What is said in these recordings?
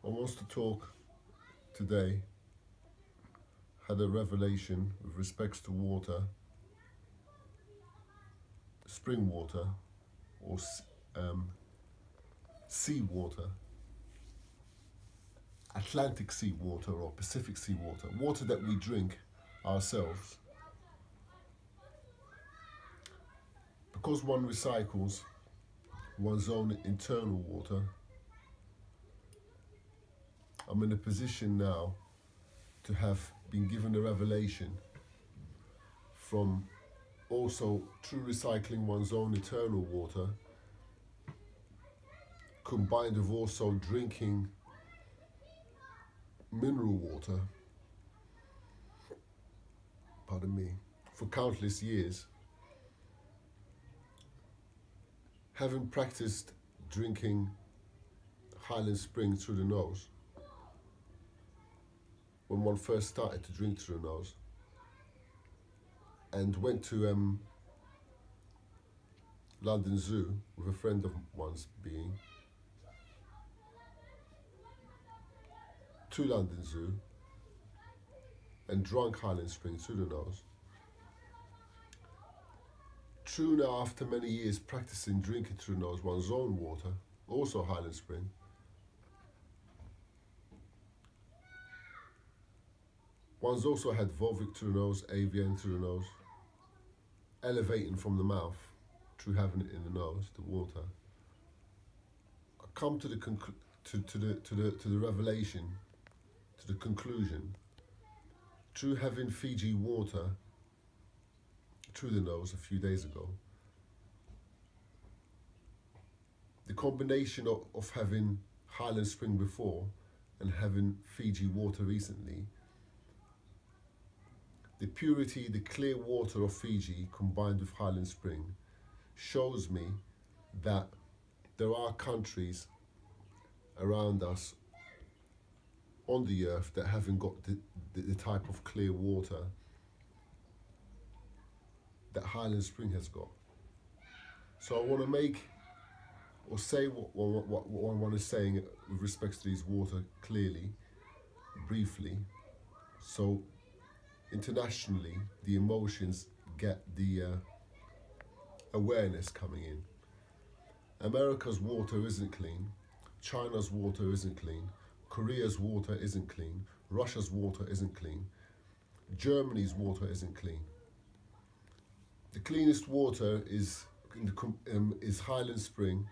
I want to talk today, had a revelation with respects to water, spring water or sea water, Atlantic sea water or Pacific sea water, water that we drink ourselves. Because one recycles one's own internal water, I'm in a position now to have been given a revelation from also through recycling one's own internal water, combined with also drinking mineral water, pardon me, for countless years, having practiced drinking Highland Spring through the nose, when one first started to drink through the nose, and went to London Zoo with a friend of one's being, to London Zoo, and drunk Highland Spring through the nose. True now, after many years practicing drinking through the nose one's own water, also Highland Spring, one's also had Volvic through the nose, AVN through the nose, elevating from the mouth through having it in the nose, the water. I come to the revelation, to the conclusion, through having Fiji water through the nose a few days ago, the combination of having Highland Spring before and having Fiji water recently, the purity, the clear water of Fiji combined with Highland Spring shows me that there are countries around us on the earth that haven't got the type of clear water that Highland Spring has got. So I want to make or say what one is saying with respect to these water clearly, briefly, so internationally the emotions get the awareness coming in. America's water isn't clean, China's water isn't clean, Korea's water isn't clean, Russia's water isn't clean, Germany's water isn't clean. The cleanest water is Highland Spring,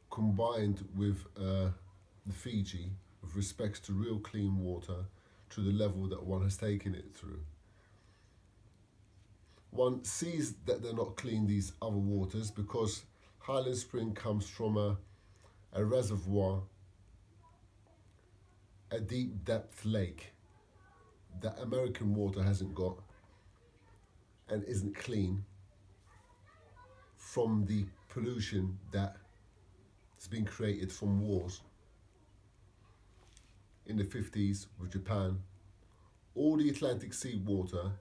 combined with the Fiji with respects to real clean water to the level that one has taken it through. One sees that they're not clean, these other waters, because Highland Spring comes from a reservoir, a deep depth lake that American water hasn't got and isn't clean from the pollution that has been created from wars in the 50s with Japan. All the Atlantic Sea water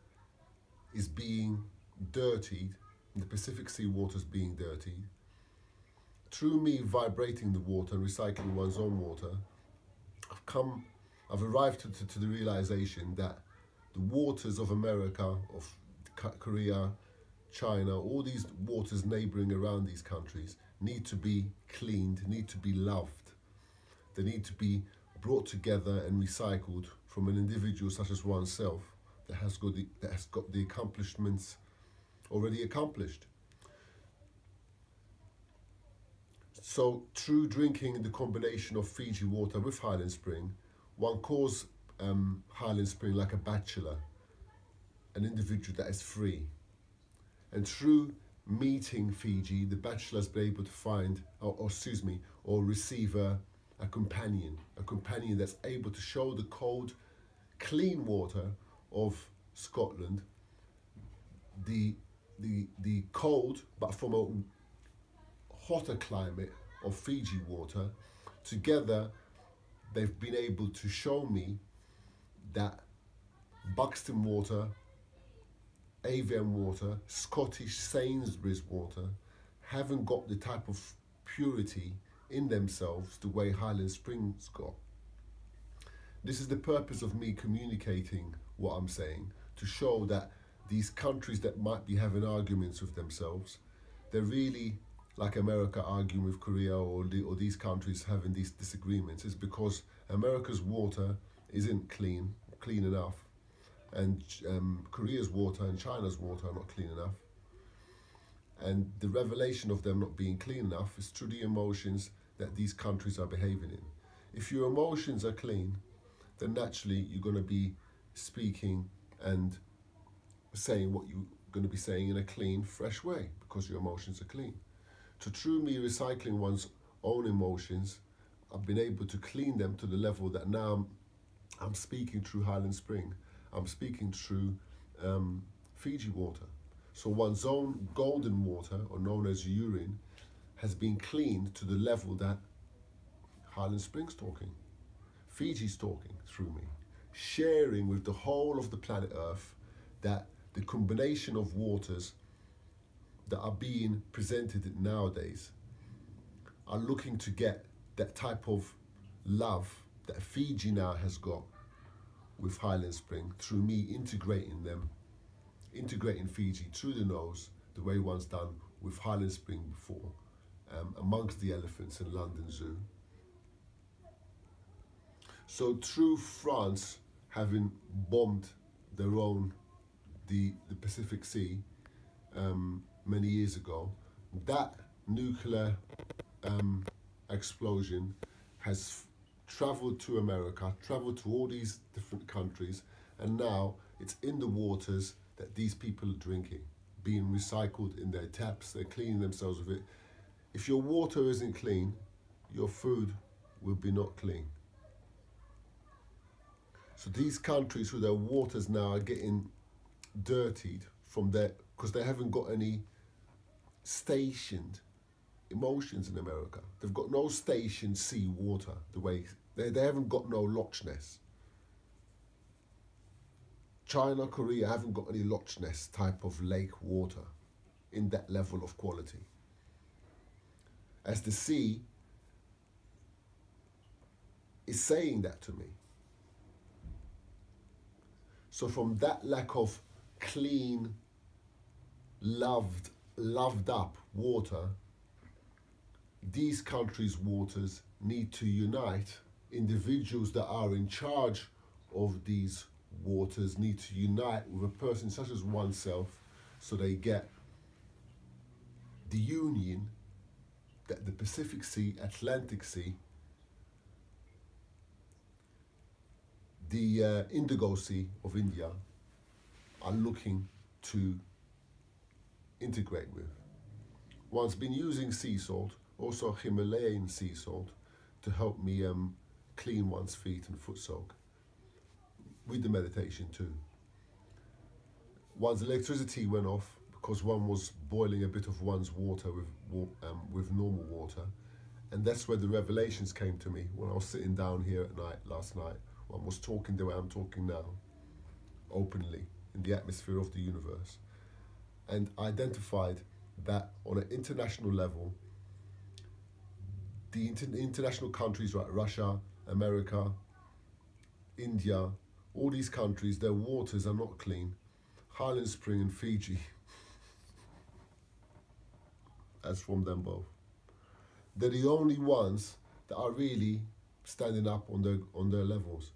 is being dirtied, and the Pacific Sea water is being dirtied. Through me vibrating the water and recycling one's own water, I've arrived to the realization that the waters of America, of Korea, China, all these waters neighboring around these countries need to be cleaned, need to be loved. They need to be brought together and recycled from an individual such as oneself that has got the accomplishments already accomplished. So through drinking the combination of Fiji water with Highland Spring, one calls Highland Spring like a bachelor, an individual that is free. And through meeting Fiji, the bachelor has been able to find, or receive a companion that's able to show the cold, clean water of Scotland, the cold, but from a hotter climate of Fiji water. Together, they've been able to show me that Buxton water, Avon water, Scottish Sainsbury's water haven't got the type of purity in themselves the way Highland Springs got. This is the purpose of me communicating what I'm saying, to show that these countries that might be having arguments with themselves, they're really like America arguing with Korea, or these countries having these disagreements, is because America's water isn't clean enough, and Korea's water and China's water are not clean enough. And the revelation of them not being clean enough is through the emotions that these countries are behaving in. If your emotions are clean, then naturally you're going to be speaking and saying what you're going to be saying in a clean, fresh way, because your emotions are clean. So through me recycling one's own emotions, I've been able to clean them to the level that now I'm speaking through Highland Spring. I'm speaking through Fiji water. So one's own golden water, or known as urine, has been cleaned to the level that Highland Spring's talking. Fiji's talking through me, sharing with the whole of the planet Earth that the combination of waters that are being presented nowadays are looking to get that type of love that Fiji now has got with Highland Spring, through me integrating Fiji through the nose, the way one's done with Highland Spring before, amongst the elephants in London Zoo. So through France having bombed their own, the Pacific Sea many years ago, that nuclear explosion has travelled to America, travelled to all these different countries, and now it's in the waters that these people are drinking, being recycled in their taps. They're cleaning themselves with it. If your water isn't clean, your food will be not clean. So these countries who their waters now are getting dirtied from their, because they haven't got any stationed emotions in America. They've got no stationed sea water, the way they haven't got no Loch Ness. China, Korea haven't got any Loch Ness type of lake water in that level of quality. As the sea is saying that to me. So from that lack of clean, loved up water, these countries' waters need to unite. Individuals that are in charge of these waters need to unite with a person such as oneself, so they get the union that the Pacific Sea, Atlantic Sea, the Indigo Sea of India are looking to integrate with. One's been using sea salt, also Himalayan sea salt, to help me clean one's feet and foot soak, with the meditation too. One's electricity went off because one was boiling a bit of one's water with normal water, and that's where the revelations came to me when I was sitting down here at night last night. One was talking the way I'm talking now, openly in the atmosphere of the universe, and identified that on an international level, the international countries like Russia, America, India, all these countries, their waters are not clean. Highland Spring and Fiji, as from them both, they're the only ones that are really standing up on their levels,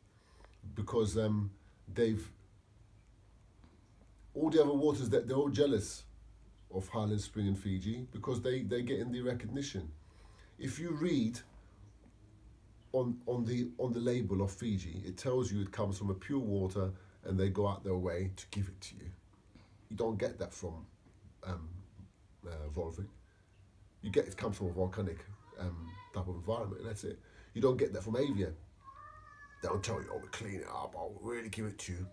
because they've, all the other waters, that they're all jealous of Highland Spring and Fiji because they're getting the recognition. If you read on the label of Fiji, it tells you it comes from a pure water and they go out their way to give it to you. You don't get that from Volvic. You get it comes from a volcanic type of environment, and that's it. You don't get that from Avian. They don't tell you, oh, we clean it up, I'll really give it to you.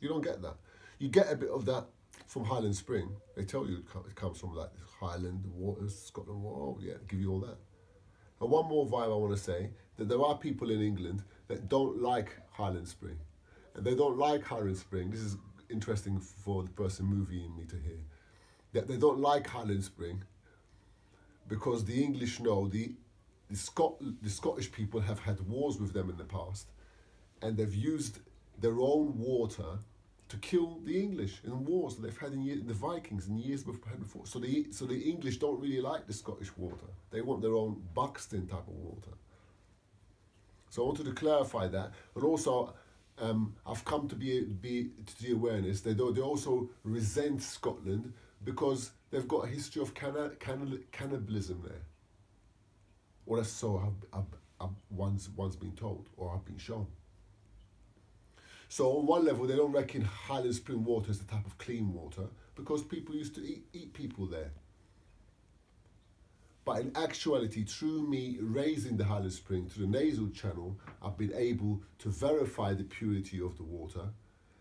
You don't get that. You get a bit of that from Highland Spring. They tell you it comes from like Highland waters, Scotland water, oh yeah, give you all that. And one more vibe I want to say, that there are people in England that don't like Highland Spring. And they don't like Highland Spring. This is interesting for the person movieing me to hear. That they don't like Highland Spring because the English know, the the Scottish people have had wars with them in the past, and they've used their own water to kill the English in wars that they've had in the Vikings in years before. So the English don't really like the Scottish water. They want their own Buxton type of water. So I wanted to clarify that, and also I've come to be to the awareness they also resent Scotland because they've got a history of cannibalism there, or that's so I've once been told or I've been shown. So on one level, they don't reckon Highland Spring water is the type of clean water because people used to eat people there. But in actuality, through me raising the Highland Spring to the nasal channel, I've been able to verify the purity of the water.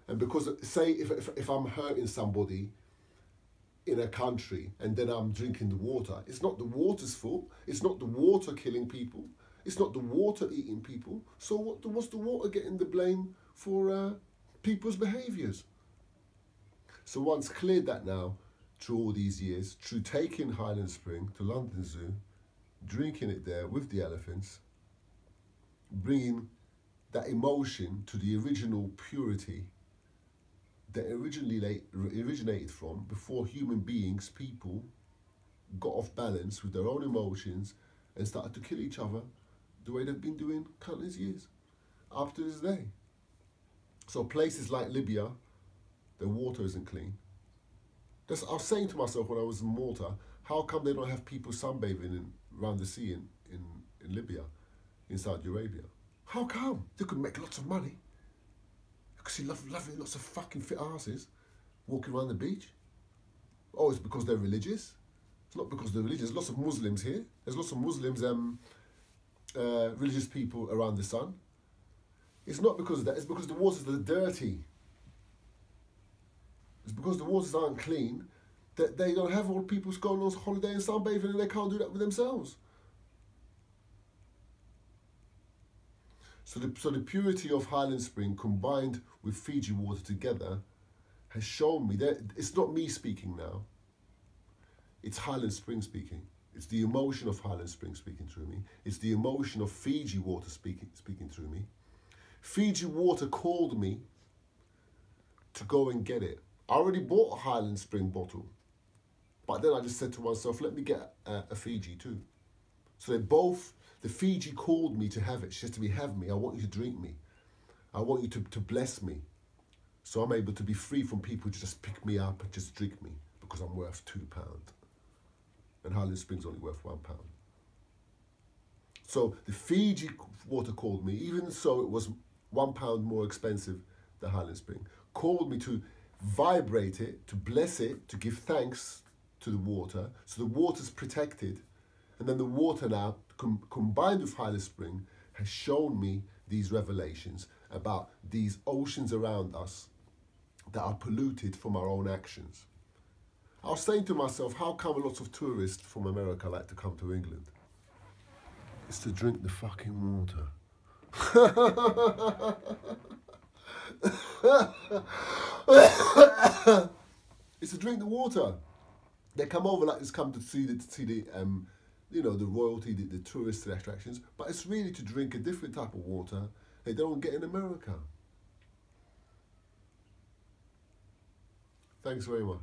And because, say, if I'm hurting somebody in a country and then I'm drinking the water, it's not the water's fault. It's not the water killing people. It's not the water eating people. So what's the water getting the blame for people's behaviours? So once cleared that now, through all these years, through taking Highland Spring to London Zoo, drinking it there with the elephants, bringing that emotion to the original purity that originated from before human beings, people, got off balance with their own emotions and started to kill each other the way they've been doing countless years, up to this day. So places like Libya, the water isn't clean. I was saying to myself when I was in Malta, how come they don't have people sunbathing around the sea in Libya, in Saudi Arabia? How come? They could make lots of money. You could see lovely lots of fucking fit asses walking around the beach. Oh, it's because they're religious? It's not because they're religious. There's lots of Muslims here. There's lots of Muslims, religious people around the sun. It's not because of that. It's because the waters are dirty. It's because the waters aren't clean that they don't have all people going on holiday and sunbathing and they can't do that with themselves. So the purity of Highland Spring combined with Fiji water together has shown me that it's not me speaking now. It's Highland Spring speaking. It's the emotion of Highland Spring speaking through me. It's the emotion of Fiji water speaking through me. Fiji water called me to go and get it. I already bought a Highland Spring bottle, but then I just said to myself, let me get a Fiji too. So the Fiji called me to have it. She said to me, have me, I want you to drink me. I want you to bless me. So I'm able to be free from people to just pick me up and just drink me because I'm worth £2. And Highland Spring's only worth £1. So the Fiji water called me, even so it was £1 more expensive than Highland Spring, called me to vibrate it, to bless it, to give thanks to the water. So the water's protected. And then the water now, combined with Highland Spring, has shown me these revelations about these oceans around us that are polluted from our own actions. I was saying to myself, how come lots of tourists from America like to come to England? It's to drink the fucking water. It's to drink the water. They come over like this, come to see the you know, the royalty, the tourist attractions, but it's really to drink a different type of water they don't get in America. Thanks very much.